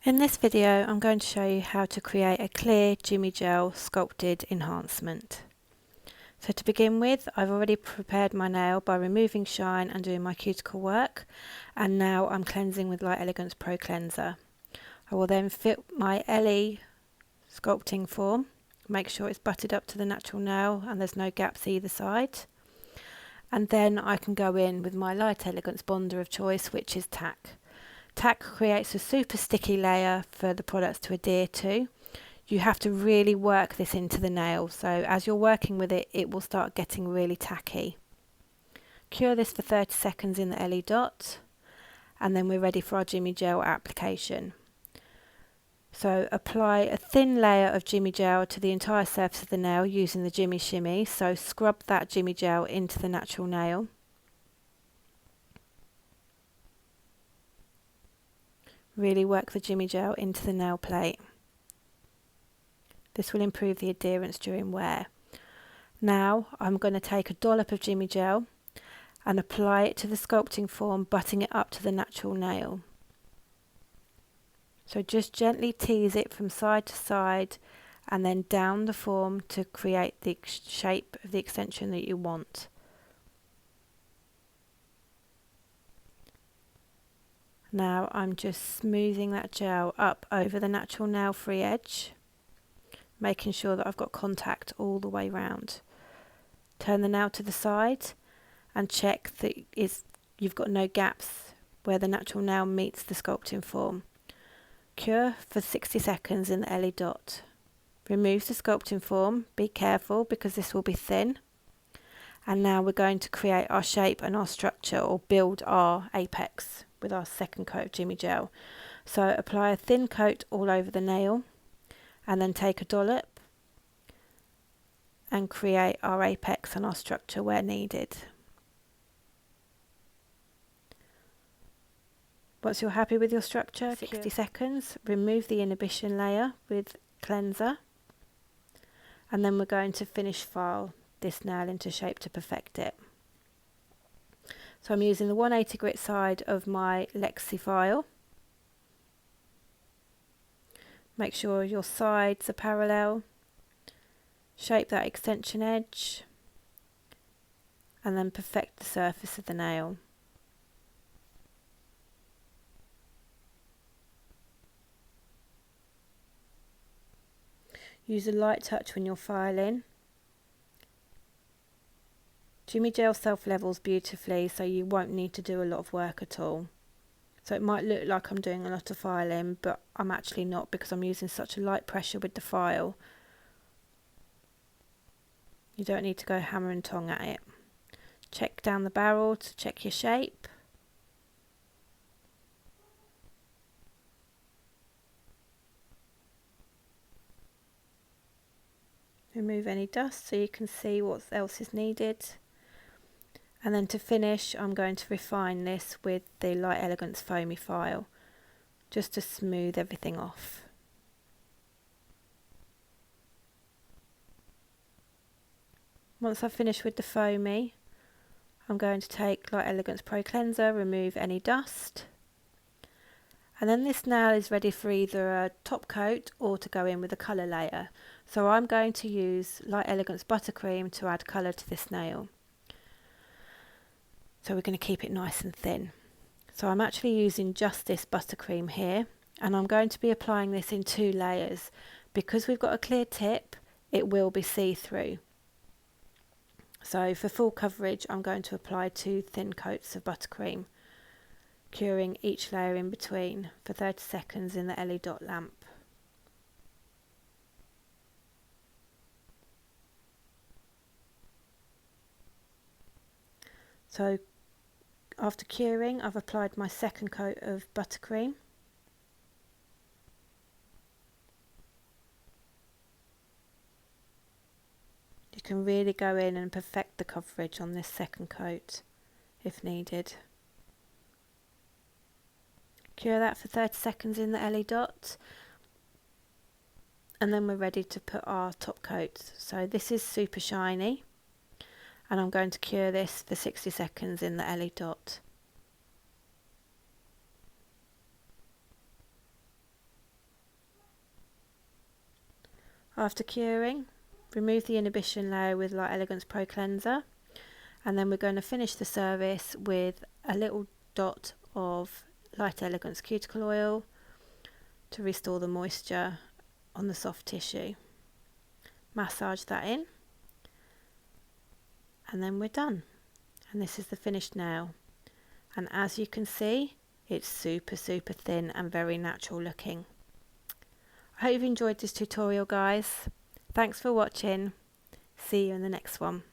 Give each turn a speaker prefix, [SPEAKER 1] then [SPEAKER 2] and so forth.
[SPEAKER 1] In this video I'm going to show you how to create a clear Jimmy Gel sculpted enhancement. So to begin with, I've already prepared my nail by removing shine and doing my cuticle work, and now I'm cleansing with Light Elegance Pro Cleanser. I will then fit my LE sculpting form, make sure it's butted up to the natural nail and there's no gaps either side, and then I can go in with my Light Elegance bonder of choice, which is Tack. Tack creates a super sticky layer for the products to adhere to. You have to really work this into the nail, so as you're working with it, it will start getting really tacky. Cure this for 30 seconds in the LE dot, and then we're ready for our Jimmy Gel application. So apply a thin layer of Jimmy Gel to the entire surface of the nail using the Jimmy Shimmy, so scrub that Jimmy Gel into the natural nail. Really work the Jimmy Gel into the nail plate. This will improve the adherence during wear. Now I'm going to take a dollop of Jimmy Gel and apply it to the sculpting form, butting it up to the natural nail. So just gently tease it from side to side and then down the form to create the shape of the extension that you want. Now I'm just smoothing that gel up over the natural nail free edge, making sure that I've got contact all the way round. Turn the nail to the side and check that you've got no gaps where the natural nail meets the sculpting form. Cure for 60 seconds in the LE dot. Remove the sculpting form, be careful because this will be thin. And now we're going to create our shape and our structure, or build our apex with our second coat of Jimmy Gel. So apply a thin coat all over the nail and then take a dollop and create our apex and our structure where needed. Once you're happy with your structure, 60 seconds, remove the inhibition layer with cleanser, and then we're going to finish file this nail into shape to perfect it. So I'm using the 180 grit side of my Lexy file. Make sure your sides are parallel, shape that extension edge, and then perfect the surface of the nail. Use a light touch when you're filing. Jimmy Gel self-levels beautifully, so you won't need to do a lot of work at all. So it might look like I'm doing a lot of filing, but I'm actually not, because I'm using such a light pressure with the file. You don't need to go hammer and tong at it. Check down the barrel to check your shape. Remove any dust so you can see what else is needed. And then to finish, I'm going to refine this with the Light Elegance foamy file, just to smooth everything off. Once I've finished with the foamy, I'm going to take Light Elegance Pro Cleanser, remove any dust. And then this nail is ready for either a top coat or to go in with a colour layer. So I'm going to use Light Elegance Buttercream to add colour to this nail. So we're going to keep it nice and thin. So I'm actually using Justice Buttercream here, and I'm going to be applying this in 2 layers. Because we've got a clear tip, it will be see-through. So for full coverage, I'm going to apply 2 thin coats of buttercream, curing each layer in between for 30 seconds in the LE dot lamp. So after curing, I've applied my second coat of buttercream. You can really go in and perfect the coverage on this second coat if needed. Cure that for 30 seconds in the LE dot, and then we're ready to put our top coat. So this is super shiny, and I'm going to cure this for 60 seconds in the LE dot. After curing, remove the inhibition layer with Light Elegance Pro Cleanser, and then we're going to finish the service with a little dot of Light Elegance cuticle oil to restore the moisture on the soft tissue. Massage that in, and then we're done. And this is the finished nail, and as you can see, it's super thin and very natural looking. I hope you've enjoyed this tutorial, guys. Thanks for watching. See you in the next one.